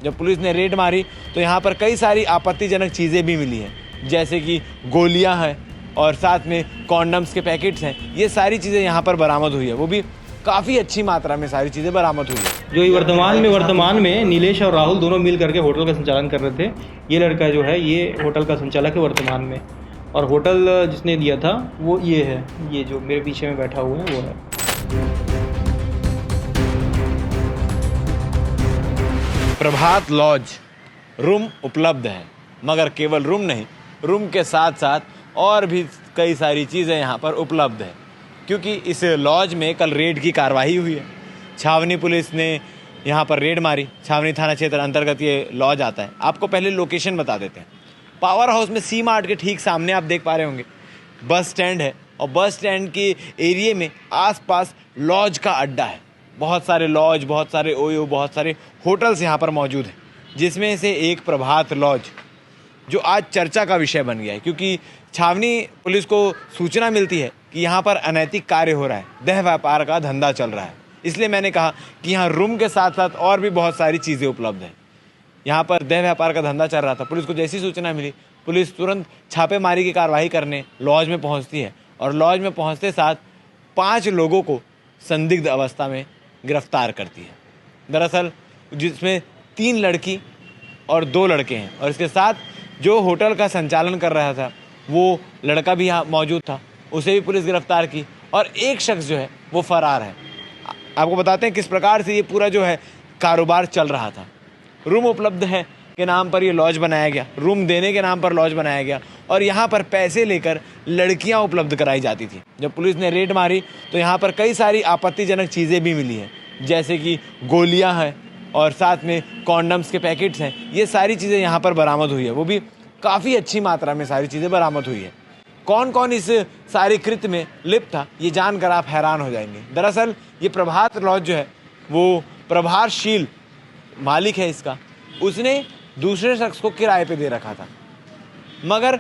जब पुलिस ने रेड मारी तो यहाँ पर कई सारी आपत्तिजनक चीज़ें भी मिली हैं, जैसे कि गोलियाँ हैं और साथ में कॉन्डम्स के पैकेट्स हैं। ये सारी चीज़ें यहाँ पर बरामद हुई है, वो भी काफ़ी अच्छी मात्रा में सारी चीज़ें बरामद हुई है। जो वर्तमान में नीलेश और राहुल दोनों मिल करके होटल का संचालन कर रहे थे। ये लड़का जो है ये होटल का संचालक है वर्तमान में, और होटल जिसने दिया था वो ये है, ये जो मेरे पीछे में बैठा हुआ है वो है। प्रभात लॉज रूम उपलब्ध है, मगर केवल रूम नहीं, रूम के साथ साथ और भी कई सारी चीज़ें यहाँ पर उपलब्ध है, क्योंकि इस लॉज में कल रेड की कार्रवाई हुई है। छावनी पुलिस ने यहाँ पर रेड मारी। छावनी थाना क्षेत्र अंतर्गत ये लॉज आता है। आपको पहले लोकेशन बता देते हैं। पावर हाउस में सी मार्ट के ठीक सामने आप देख पा रहे होंगे बस स्टैंड है, और बस स्टैंड के एरिए में आसपास लॉज का अड्डा है। बहुत सारे लॉज, बहुत सारे ओयो, बहुत सारे होटल्स यहाँ पर मौजूद हैं, जिसमें से एक प्रभात लॉज जो आज चर्चा का विषय बन गया है, क्योंकि छावनी पुलिस को सूचना मिलती है कि यहाँ पर अनैतिक कार्य हो रहा है, देह व्यापार का धंधा चल रहा है। इसलिए मैंने कहा कि यहाँ रूम के साथ साथ और भी बहुत सारी चीज़ें उपलब्ध हैं। यहाँ पर देह व्यापार का धंधा चल रहा था। पुलिस को जैसी सूचना मिली, पुलिस तुरंत छापेमारी की कार्रवाई करने लॉज में पहुँचती है, और लॉज में पहुँचते साथ 5 लोगों को संदिग्ध अवस्था में गिरफ्तार करती है। दरअसल जिसमें 3 लड़की और 2 लड़के हैं, और इसके साथ जो होटल का संचालन कर रहा था वो लड़का भी यहाँ मौजूद था, उसे भी पुलिस गिरफ्तार की, और एक शख्स जो है वो फरार है। आपको बताते हैं किस प्रकार से ये पूरा जो है कारोबार चल रहा था। रूम उपलब्ध है के नाम पर ये लॉज बनाया गया, रूम देने के नाम पर लॉज बनाया गया, और यहाँ पर पैसे लेकर लड़कियाँ उपलब्ध कराई जाती थी। जब पुलिस ने रेड मारी तो यहाँ पर कई सारी आपत्तिजनक चीज़ें भी मिली हैं, जैसे कि गोलियाँ हैं और साथ में कॉन्डम्स के पैकेट्स हैं। ये सारी चीज़ें यहाँ पर बरामद हुई है, वो भी काफ़ी अच्छी मात्रा में सारी चीज़ें बरामद हुई है। कौन कौन इस सारे कृत्य में लिप्त था, ये जानकर आप हैरान हो जाएंगे। दरअसल ये प्रभात लॉज जो है वो प्रभातशील मालिक है इसका, उसने दूसरे शख्स को किराए पे दे रखा था। मगर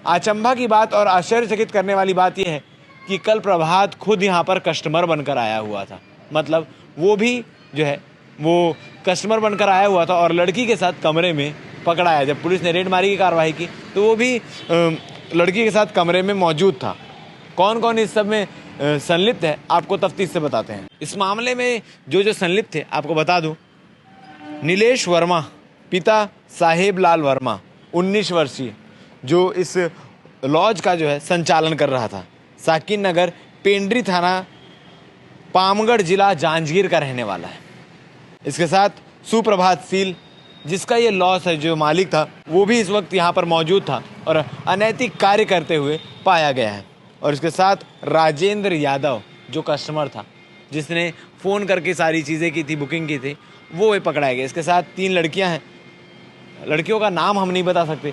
अचंभा की बात और आश्चर्यचकित करने वाली बात यह है कि कल प्रभात खुद यहाँ पर कस्टमर बनकर आया हुआ था। मतलब वो भी जो है वो कस्टमर बनकर आया हुआ था, और लड़की के साथ कमरे में पकड़ाया। जब पुलिस ने रेड मारी की कार्रवाई की तो वो भी लड़की के साथ कमरे में मौजूद था। कौन कौन इस सब में संलिप्त है आपको तफ्तीश से बताते हैं। इस मामले में जो संलिप्त थे आपको बता दूं, नीलेश वर्मा पिता साहेब लाल वर्मा 19 वर्षीय, जो इस लॉज का जो है संचालन कर रहा था, साकिन नगर पेंड्री थाना पामगढ़ जिला जांजगीर का रहने वाला है। इसके साथ सुप्रभात सील, जिसका ये लॉज है, जो मालिक था वो भी इस वक्त यहाँ पर मौजूद था और अनैतिक कार्य करते हुए पाया गया है। और इसके साथ राजेंद्र यादव जो कस्टमर था, जिसने फ़ोन करके सारी चीज़ें की थी, बुकिंग की थी, वो भी पकड़ाया गया। इसके साथ 3 लड़कियां हैं। लड़कियों का नाम हम नहीं बता सकते।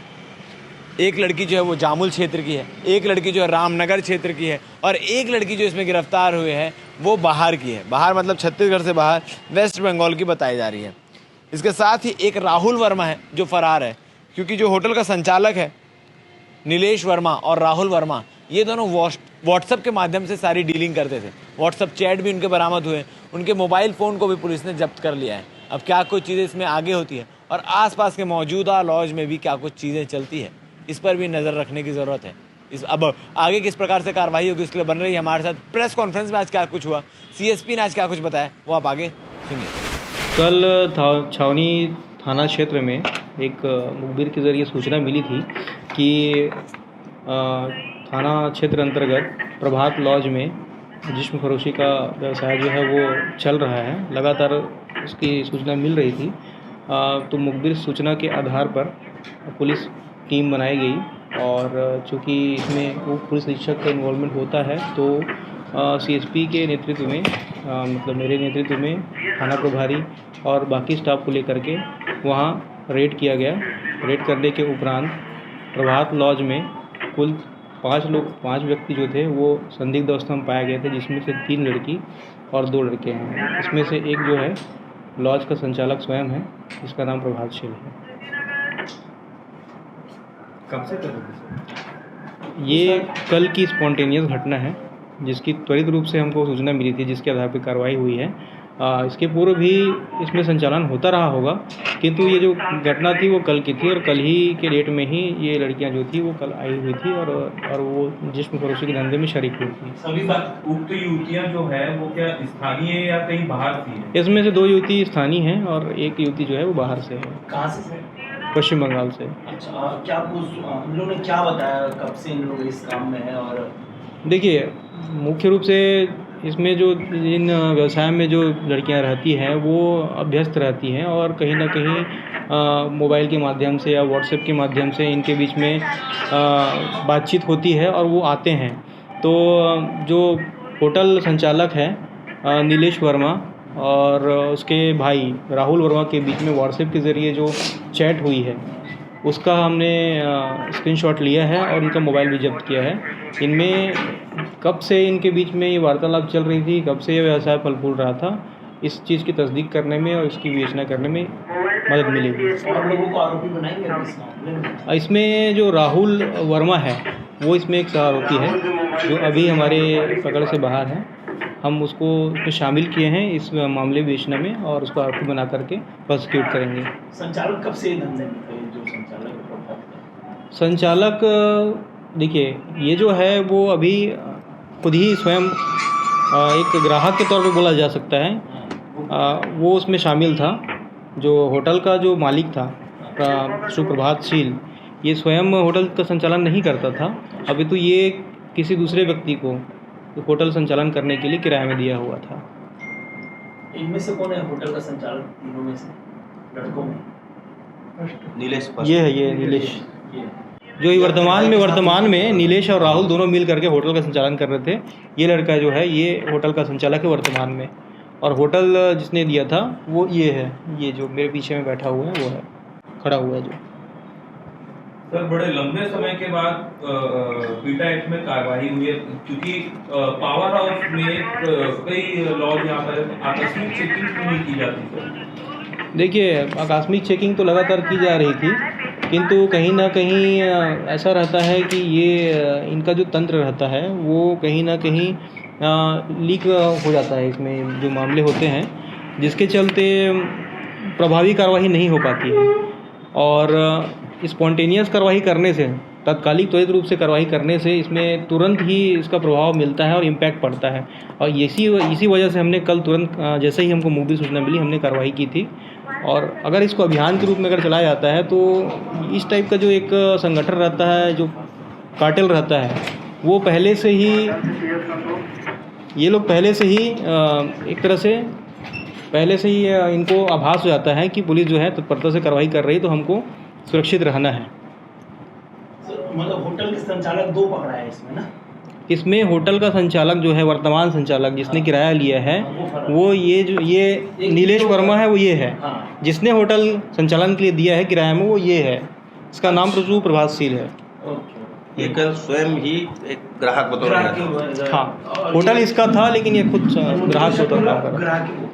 एक लड़की जो है वो जामुल क्षेत्र की है, एक लड़की जो है रामनगर क्षेत्र की है, और एक लड़की जो इसमें गिरफ्तार हुए है वो बाहर की है। बाहर मतलब छत्तीसगढ़ से बाहर, वेस्ट बंगाल की बताई जा रही है। इसके साथ ही एक राहुल वर्मा है जो फरार है, क्योंकि जो होटल का संचालक है नीलेश वर्मा और राहुल वर्मा, ये दोनों व्हाट्सएप के माध्यम से सारी डीलिंग करते थे। व्हाट्सएप चैट भी उनके बरामद हुए। उनके मोबाइल फ़ोन को भी पुलिस ने जब्त कर लिया है। अब क्या कुछ चीज़ें इसमें आगे होती है और आसपास के मौजूदा लॉज में भी क्या कुछ चीज़ें चलती है, इस पर भी नज़र रखने की ज़रूरत है। अब आगे किस प्रकार से कार्रवाई होगी इसके लिए बन रही है हमारे साथ। प्रेस कॉन्फ्रेंस में आज क्या कुछ हुआ, सीएसपी ने आज क्या कुछ बताया, वो आप आगे सुनिए। कल छावनी थाना क्षेत्र में एक मुखबिर के ज़रिए सूचना मिली थी कि थाना क्षेत्र अंतर्गत प्रभात लॉज में जिस्म फरोशी का व्यवसाय जो है वो चल रहा है। लगातार उसकी सूचना मिल रही थी, तो मुखबिर सूचना के आधार पर पुलिस टीम बनाई गई, और चूँकि इसमें वो पुलिस अधीक्षक का इन्वॉल्वमेंट होता है तो सीएसपी के नेतृत्व में, मतलब मेरे नेतृत्व में थाना प्रभारी और बाकी स्टाफ को लेकर के वहाँ रेड किया गया। रेड करने के उपरांत प्रभात लॉज में कुल 5 व्यक्ति जो थे वो संदिग्ध अवस्था में पाए गए थे, जिसमें से 3 लड़की और 2 लड़के हैं। इसमें से एक जो है लॉज का संचालक स्वयं है, जिसका नाम प्रभातशील है। कब से कर ये कल की स्पॉन्टेनियस घटना है, जिसकी त्वरित रूप से हमको सूचना मिली थी, जिसके आधार पर कार्रवाई हुई है। इसके पूर्व भी इसमें संचालन होता रहा होगा, किंतु ये जो घटना थी वो कल की थी और कल ही के डेट में ही ये लड़कियां जो थी वो कल आई हुई थी और वो जिस्म फरोशी के धंधे में शरीक हुई थी। सभी उक्त युवतियां जो है वो क्या स्थानीय या कहीं बाहर थी? इसमें से 2 युवती स्थानीय हैं और एक युवती जो है वो बाहर से है, कहाँ से? पश्चिम बंगाल से। अच्छा, क्या उन लोगों ने क्या बताया कब से इन लोग इस काम में है? और देखिए, मुख्य रूप से इसमें जो इन व्यवसाय में जो लड़कियां रहती हैं वो अभ्यस्त रहती हैं और कहीं ना कहीं मोबाइल के माध्यम से या व्हाट्सएप के माध्यम से इनके बीच में बातचीत होती है और वो आते हैं। तो जो होटल संचालक है नीलेश वर्मा और उसके भाई राहुल वर्मा के बीच में व्हाट्सएप के ज़रिए जो चैट हुई है उसका हमने स्क्रीनशॉट लिया है और इनका मोबाइल भी जब्त किया है। इनमें कब से इनके बीच में ये वार्तालाप चल रही थी, कब से ये व्यवसाय फल फूल रहा था, इस चीज़ की तस्दीक करने में और इसकी विवेचना करने में मदद मिलेगी। और लोगों को आरोपी बनाएंगे इस मामले में? इसमें जो राहुल वर्मा है वो इसमें एक आरोपी है जो अभी हमारे पकड़ से बाहर है। हम उसको इसमें शामिल किए हैं इस मामले विवेचना में और उसको आरोपी बना करके प्रोसिक्यूट करेंगे। संचालक कब से धंधे में थे? जो संचालक संचालक देखिए, ये जो है वो अभी खुद ही स्वयं एक ग्राहक के तौर पे बोला जा सकता है। वो उसमें शामिल था। जो होटल का जो मालिक था सुप्रभातशील, ये स्वयं होटल का संचालन नहीं करता था। अभी तो ये किसी दूसरे व्यक्ति को होटल संचालन करने के लिए किराए में दिया हुआ था। इनमें से कौन है होटल का संचालक? तीनों में से लड़कों में नीलेश ये है, ये नीलेश ये जो वर्तमान में नीलेश और राहुल दोनों मिल करके होटल का संचालन कर रहे थे। ये लड़का जो है ये होटल का संचालक है वर्तमान में, और होटल जिसने दिया था वो ये है, ये जो मेरे पीछे में बैठा हुआ है वो है, खड़ा हुआ है जो। सर, बड़े लंबे समय के बाद पीटा एक्ट में कार्रवाई हुई है, क्योंकि पावर हाउस में कई लॉज यहाँ पर आकस्मिक चेकिंग नहीं की जाती सर। देखिए, आकस्मिक चेकिंग तो लगातार की जा रही थी, किंतु कहीं ना कहीं ऐसा रहता है कि ये इनका जो तंत्र रहता है वो कहीं ना कहीं लीक हो जाता है। इसमें जो मामले होते हैं जिसके चलते प्रभावी कार्रवाई नहीं हो पाती है, और स्पॉन्टेनियस कार्रवाई करने से, तात्कालिक त्वरित रूप से कार्रवाई करने से इसमें तुरंत ही इसका प्रभाव मिलता है और इम्पैक्ट पड़ता है। और इसी वजह से हमने कल तुरंत जैसे ही हमको मुखबिर सूचना मिली हमने कार्रवाई की थी। और अगर इसको अभियान के रूप में अगर चलाया जाता है तो इस टाइप का जो एक संगठन रहता है, जो कार्टेल रहता है, वो पहले से ही, ये लोग पहले से ही एक तरह से इनको आभास हो जाता है कि पुलिस जो है तत्परता से कार्रवाई कर रही है, तो हमको सुरक्षित रहना है। मतलब होटल के संचालक 2 पकड़ा है इसमें ना? इसमें होटल का संचालक जो है, वर्तमान संचालक जिसने किराया लिया है, वो ये नीलेश वर्मा है, वो ये है। जिसने होटल संचालन के लिए दिया है किराया में, वो ये है। इसका नाम सुप्रभातशील है। ये कल स्वयं ही एक ग्राहक बतौर हाँ, होटल इसका था लेकिन ये खुद ग्राहक होता था। ग्राहक